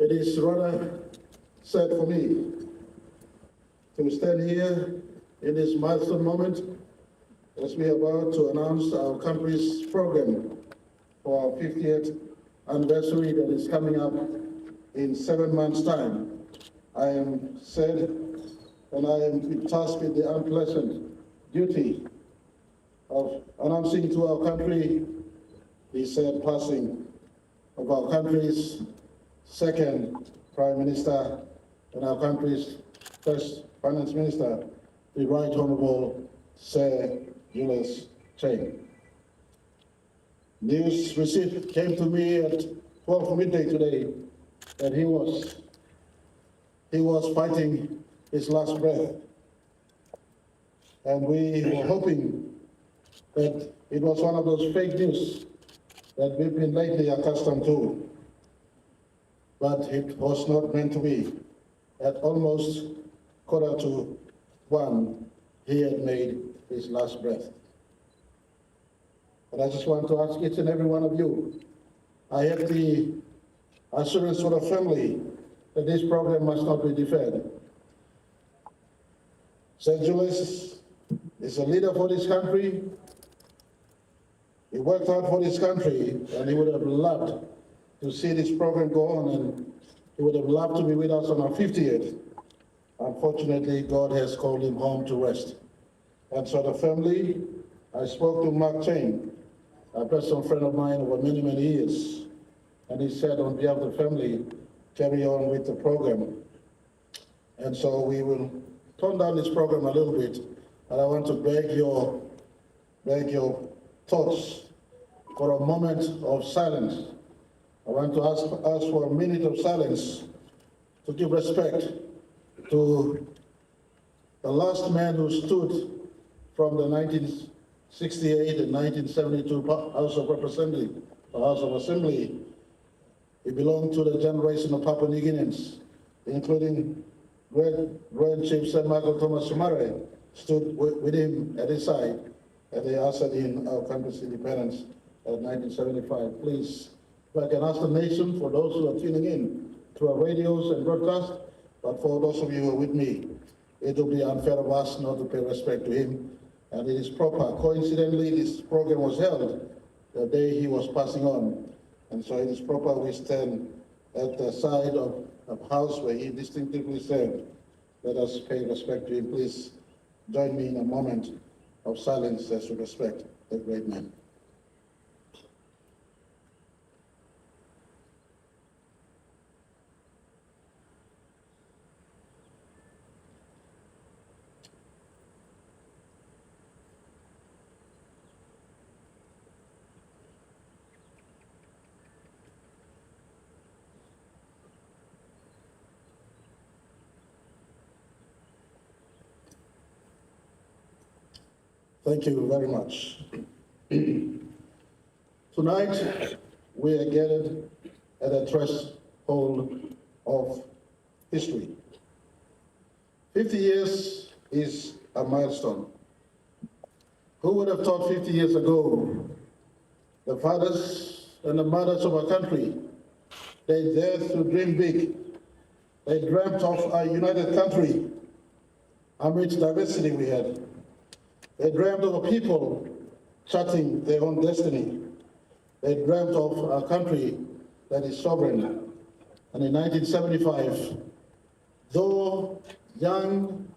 It is rather sad for me to stand here in this milestone moment as we are about to announce our country's program for our 50th anniversary that is coming up in 7 months' time. I am sad and I am tasked with the unpleasant duty of announcing to our country the sad passing of our country's second Prime Minister and our country's first Finance Minister, the Right Honourable Sir Julius. News received came to me at 12 midday today that he was fighting his last breath. And we were hoping that it was one of those fake news that we've been lately accustomed to. But it was not meant to be. At almost 1:45, he had made his last breath. And I just want to ask each and every one of you, I have the assurance for the family that this program must not be deferred. Sir Julius is a leader for this country. He worked hard for this country, and he would have loved to see this program go on, and he would have loved to be with us on our 50th. Unfortunately, God has called him home to rest. And so the family, I spoke to Mark Chain, a personal friend of mine over many, many years, and he said on behalf of the family, carry on with the program. And so we will tone down this program a little bit, and I want to beg your thoughts for a moment of silence. I want to ask for a minute of silence to give respect to the last man who stood from the 1968 and 1972 House of Representatives, the House of Assembly. He belonged to the generation of Papua New Guineans, including Grand Chief Sir Michael Thomas Marape, stood with him at his side at the outset in our country's independence in 1975. Please, if I can ask the nation, for those who are tuning in through our radios and broadcast, but for those of you who are with me, it will be unfair of us not to pay respect to him, and it is proper. Coincidentally, this program was held the day he was passing on, and so it is proper we stand at the side of the house where he distinctively served. Let us pay respect to him. Please join me in a moment of silence as we respect the great man. Thank you very much. Tonight, we are gathered at a threshold of history. 50 years is a milestone. Who would have thought 50 years ago, the fathers and the mothers of our country, they dared to dream big. They dreamt of a united country amidst diversity we had. They dreamt of a people charting their own destiny. They dreamt of a country that is sovereign. And in 1975, though young,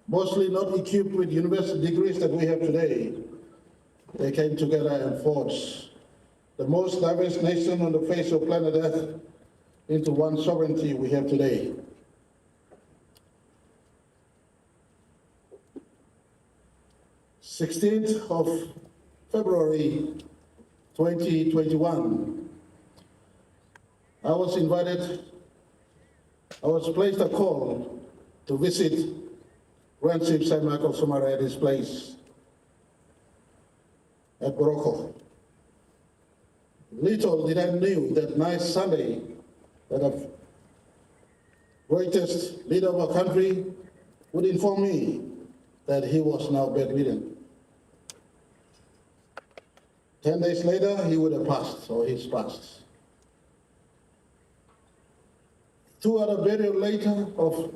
mostly not equipped with university degrees that we have today, they came together and forged the most diverse nation on the face of planet Earth into one sovereignty we have today. 16th of February 2021, I was placed a call to visit Grand Chief Sir Michael Somare at his place at Morocco. Little did I know that nice Sunday that the greatest leader of our country would inform me that he was now bedridden. 10 days later, he would have passed, or he's passed. 2 at a burial later of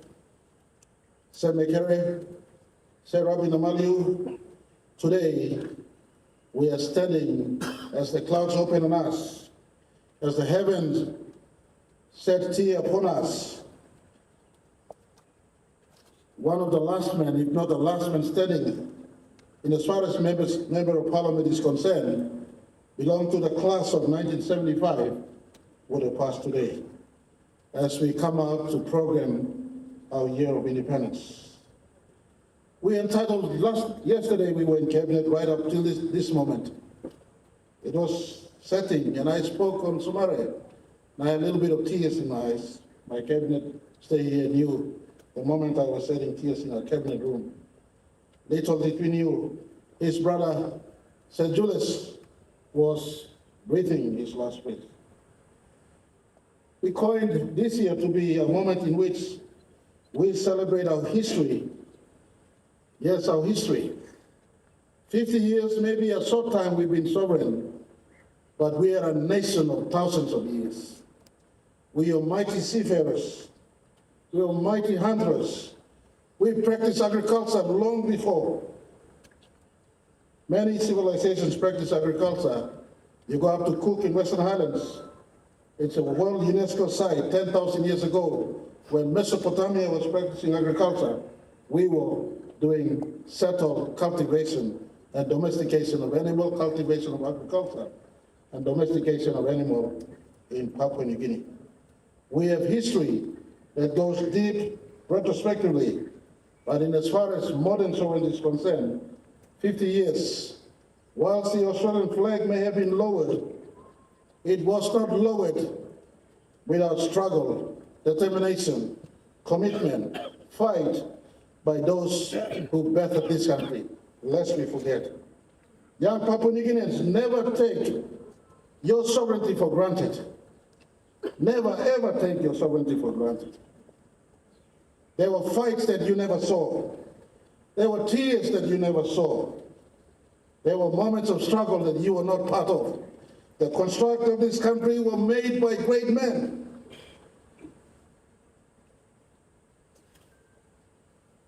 Sir Marape, Sir Rabi Namaliu, today we are standing as the clouds open on us, as the heavens set tear upon us. One of the last men, if not the last man standing, in as far as member of parliament is concerned, belong to the class of 1975, would have passed today, as we come out to program our year of independence. We entitled, yesterday we were in cabinet right up till this moment. It was setting, and I spoke on Marape. I had a little bit of tears in my eyes. My cabinet stay here knew the moment I was shedding tears in our cabinet room. Little did we knew his brother, Sir Julius, was breathing his last breath. We coined this year to be a moment in which we celebrate our history. Yes, our history. 50 years may be a short time we've been sovereign, but we are a nation of thousands of years. We are mighty seafarers. We are mighty hunters. We practice agriculture long before. Many civilizations practice agriculture. You go up to Cook in Western Highlands. It's a World UNESCO site 10,000 years ago. When Mesopotamia was practicing agriculture, we were doing settled cultivation and domestication of animal, cultivation of agriculture, and domestication of animal in Papua New Guinea. We have history that goes deep retrospectively, but in as far as modern sovereignty is concerned, 50 years, whilst the Australian flag may have been lowered, it was not lowered without struggle, determination, commitment, fight by those who bettered this country, lest we forget. Young Papua New Guineans, never take your sovereignty for granted. Never ever take your sovereignty for granted. There were fights that you never saw. There were tears that you never saw. There were moments of struggle that you were not part of. The construct of this country were made by great men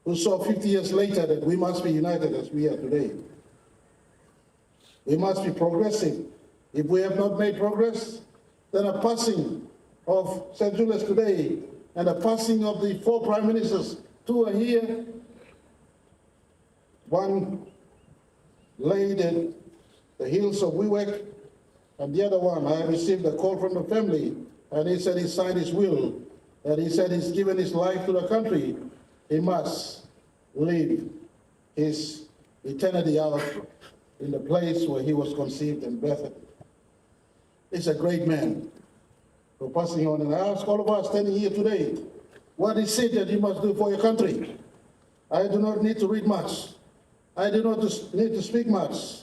who saw 50 years later that we must be united as we are today. We must be progressive. If we have not made progress, then a passing of Sir Julius today and a passing of the 4 prime ministers, 2 are here. One laid at the hills of Wewak, and the other one, I received a call from the family, and he said he signed his will, and he said he's given his life to the country. He must live his eternity out in the place where he was conceived and birthed. He's a great man. For passing on, and I ask all of us standing here today, what is it that you must do for your country? I do not need to read much. I do not need to speak much.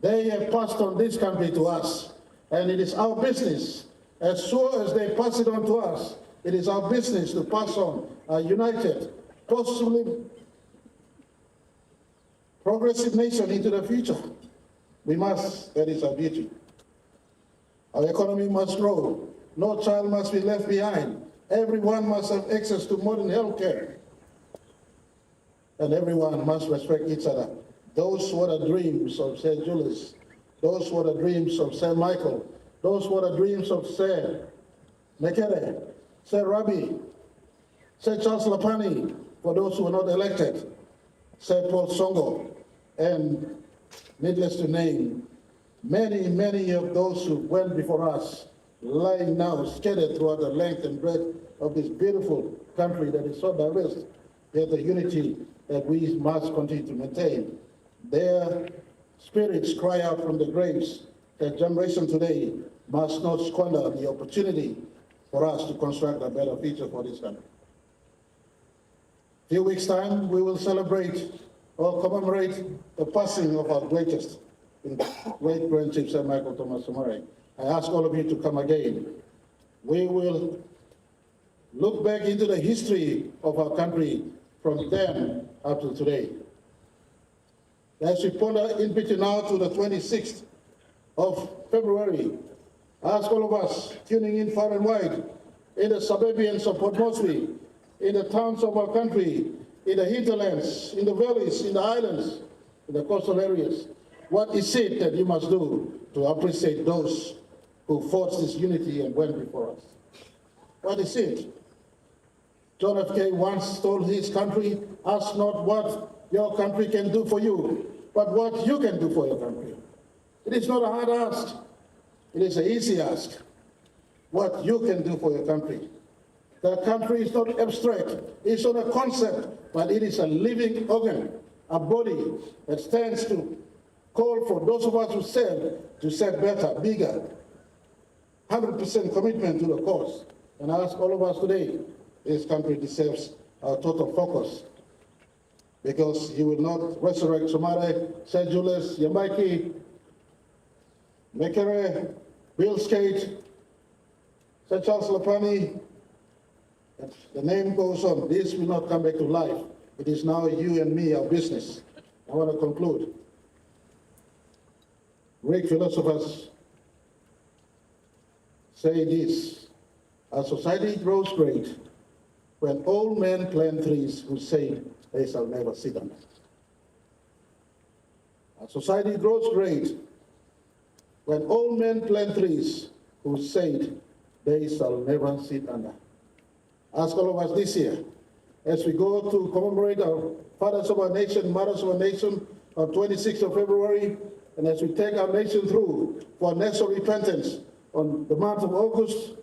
They have passed on this country to us, and it is our business, as sure as they pass it on to us, it is our business to pass on a united, possibly progressive nation into the future. We must, that is our duty. Our economy must grow. No child must be left behind. Everyone must have access to modern health care. And everyone must respect each other. Those were the dreams of Sir Julius. Those were the dreams of Sir Michael. Those were the dreams of Sir Marape, Sir Rabi, Sir Charles Lapani, for those who were not elected, Sir Paul Songo, and needless to name, many, many of those who went before us, lying now scattered throughout the length and breadth of this beautiful country that is so diverse, yet the unity that we must continue to maintain. Their spirits cry out from the graves that generation today must not squander the opportunity for us to construct a better future for this country. In a few weeks' time, we will celebrate or commemorate the passing of our greatest great-grand Chief Sir Michael Thomas Marape. I ask all of you to come again. We will look back into the history of our country from then up to today. As we ponder in between now to the 26th of February, I ask all of us tuning in far and wide in the suburbs of Port Moresby, in the towns of our country, in the hinterlands, in the valleys, in the islands, in the coastal areas. What is it that you must do to appreciate those who forged this unity and went before us? What is it? John F. K. once told his country, ask not what your country can do for you, but what you can do for your country. It is not a hard ask. It is an easy ask. What you can do for your country. The country is not abstract. It's not a concept, but it is a living organ, a body that stands to call for those of us who serve better, bigger, 100% commitment to the cause. And I ask all of us today, this country deserves our total focus, because he will not resurrect Marape, St. Julius, Yamaiki, Mekere, Bill Skate, St. Charles Lapani. The name goes on. This will not come back to life. It is now you and me, our business. I want to conclude. Greek philosophers say this: our society grows great when old men plant trees who say they shall never sit under. Our society grows great when old men plant trees who said they shall never sit under. Ask all of us this year, as we go to commemorate our fathers of our nation, mothers of our nation, on 26th of February, and as we take our nation through for national repentance on the month of August,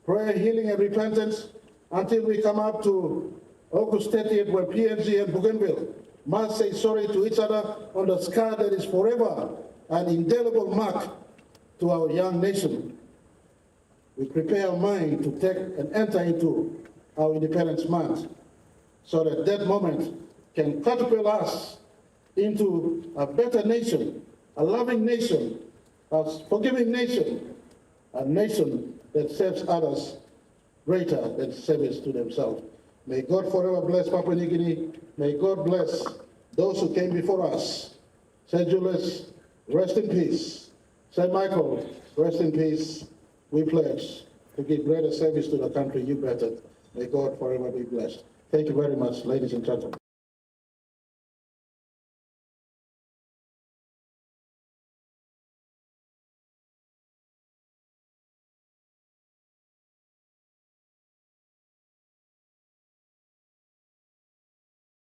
prayer, healing, and repentance, until we come up to August 30th, where PNG and Bougainville must say sorry to each other on the scar that is forever an indelible mark to our young nation. We prepare our mind to take and enter into our Independence Month, so that that moment can catapult us into a better nation, a loving nation, a forgiving nation, a nation that serves others greater than service to themselves. May God forever bless Papua New Guinea. May God bless those who came before us. St. Julius, rest in peace. St. Michael, rest in peace. We pledge to give greater service to the country you bettered. May God forever be blessed. Thank you very much, ladies and gentlemen.